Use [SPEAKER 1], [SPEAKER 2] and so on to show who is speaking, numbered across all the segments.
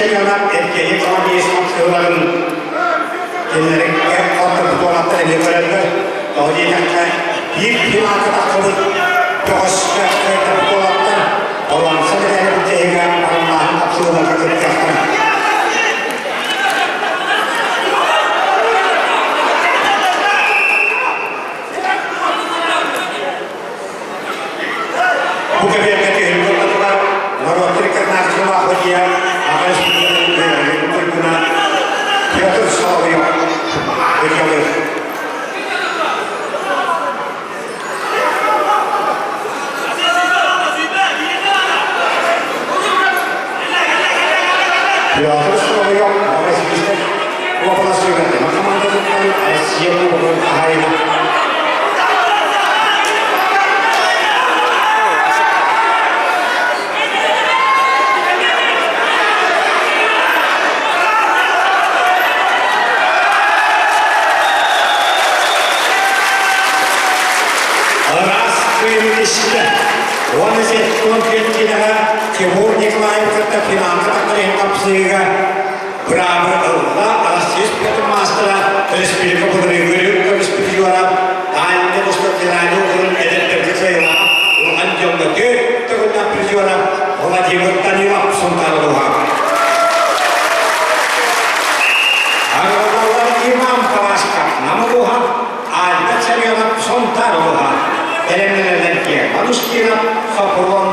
[SPEAKER 1] şemiyonlar erkeği kalan bir esnaf sığırların kendilerine orta fotoğraflar ele verildi. Doğruydakta bir finalde takılır. Yoğuşka orta fotoğraflar olan sınırları bir teyga Allah'ın apsığına takılıp yaptı. Bu kebijakatı hükümetler Norveç'te nasional hoca akan berguna Piotr Solovyov berkali. Piotr Solovyov Norveç'te popülasyon yönetimi komandasından Asya'nın hayına. Он здесь конкретно Тимур Николаев это финансово конкуренция право а здесь это мастера республика Бурегорию республика Анна Мустафирани это прицельно он андёмно ты тогда призёра Владимир Данилов Сунтарова Агрова имам Палашка Намуха Альбецерина Сунтарова Elemelerden Manuşkina Sofrana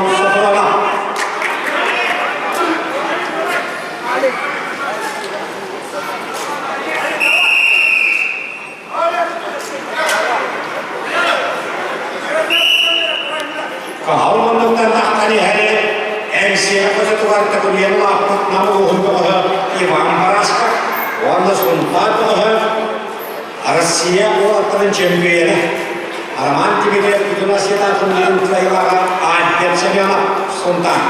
[SPEAKER 1] Kahalmanlıktan tahtani hele Ensiye kozutuvar takuliyen Mahmut Namuhunduğa İvan Baraska Vanda Suntarduğa Россия Олатların çembiyeni Arman TV'de bütün Asya'dan sunduğum kayılara Alper Semyon'a sundan.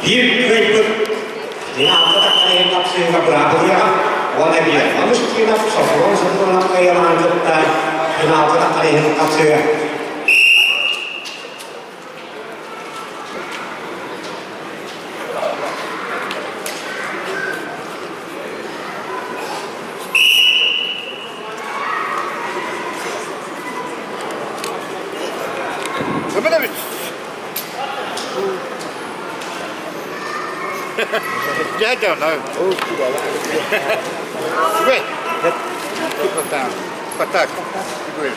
[SPEAKER 1] Bir kayıp Dinamda da kayıp kapsayıga bırakılıyor. Ona bir Manuşkina Sofron sunduğum kayılara anlatıda Dinamda da kayıp kapsayıga.
[SPEAKER 2] I don't know. Wait. Put that down. Put that. Agree.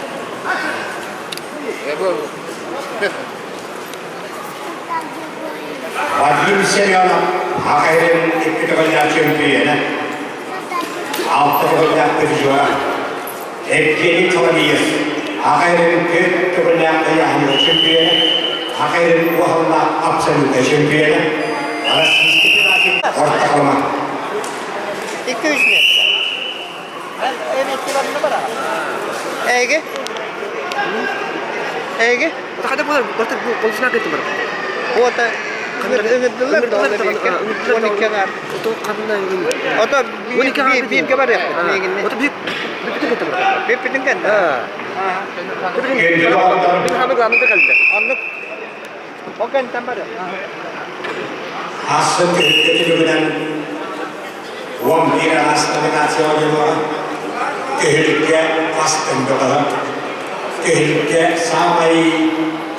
[SPEAKER 1] Vadim Semyon'a Hakayır'ın iktidarıyla çempiyonu Altı kılacak bir juara Erkeğini tanıyız Hakayır'ın iktidarıyla çempiyonu Hakayır'ın uğurla absolute çempiyonu Ortalama.
[SPEAKER 3] 200 metre. Evet, var mı? Ege? Ege?
[SPEAKER 4] Ada pun berarti polisi nak itu berapa?
[SPEAKER 3] Kuota ümidliler de orada bir 12 kadar.
[SPEAKER 4] Itu karena ini.
[SPEAKER 3] O da bir kadar yaptı.
[SPEAKER 4] Itu bir kita berapa?
[SPEAKER 3] Bir piting kan?
[SPEAKER 4] Itu kami kami tu kaldı.
[SPEAKER 3] Anlık. O kan tambah.
[SPEAKER 1] Aslında ülkeden bir aslında nasyonu var. Ülke aslında ülke samay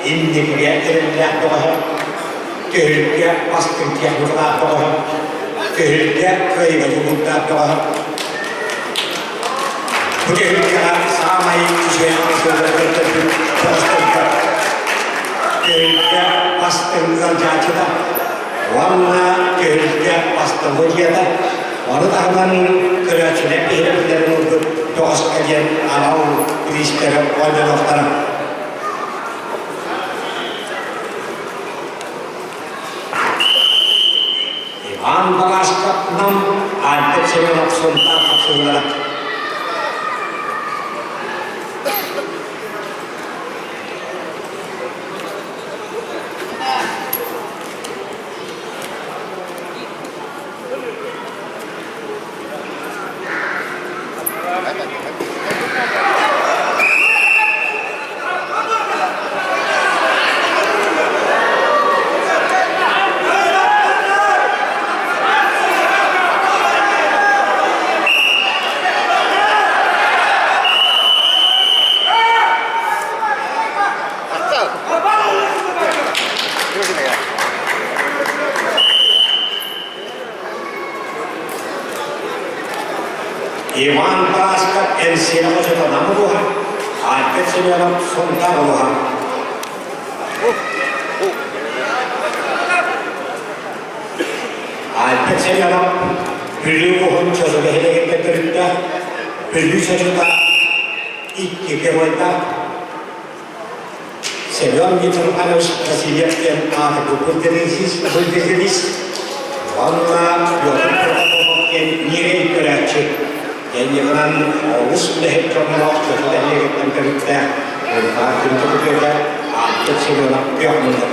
[SPEAKER 1] indik yerlerinde var. Ülke aslında yerler var. Ülke köy ve yurtlar var. Bu ülkeler samay ülke aslında cacıda. Warna kerja pastohiyata, warna tahanan kerja pihak untuk doas kajian alau di sekitar wajah dokter. Ivan Balaskap 6, Alper Semyon'a suntan kapsüller. Paraska ensin otetaan Namuruhan. Alpet Semyonov Sontaruhan. Alpet Semyonov Pyllyvuhun çocuğu hedekette kırıkta. Pylly çocuğu ikki kevoita. Semyon Mitrofanovs Vasilevken aateko pulterisis. Valla johtopäätöksen nireikkörätsi. Jenniferan uuslehettomalla johtoa liikettä köyttää. On päättynyt Alpet Semyonov Pjahmunda.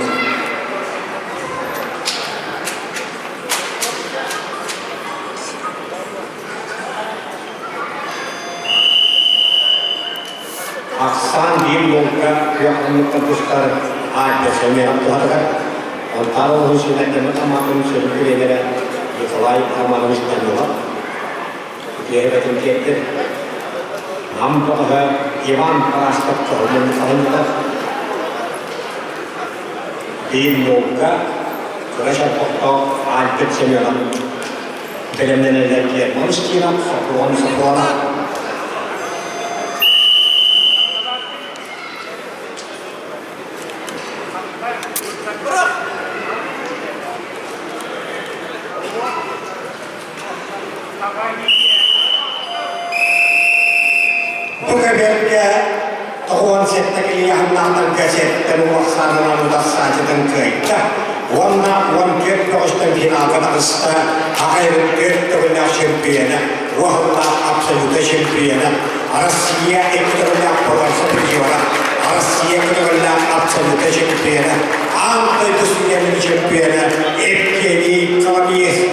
[SPEAKER 1] Aksan diimungka Pjahmunda pustar Alpet Semyonov tuhattakat. On taruhun sinne, että me tamakun sen ylimerä, joka laittaa valmistanulla. Tiedetään tietysti. Nampoha Ivan Paraska kolmen kahdelta. Diimungka Resapotto Alpet Semyonov. Peleminen jälkeen Monskina, Sapuana. Tuon settäkin ihan nahtan käsittely vaksana mutassa sitten köyttä. Vuonna kyrkkoisten finaalkatarista hakeudun kyrkkoiden jäsenpienä, vuohottaa absoluuttisen pienä. Russia ektorilla polarsa pikivala, Russia ektorilla absoluuttisen pienä. Antoitus jämisen pienä, ekkeni kalamies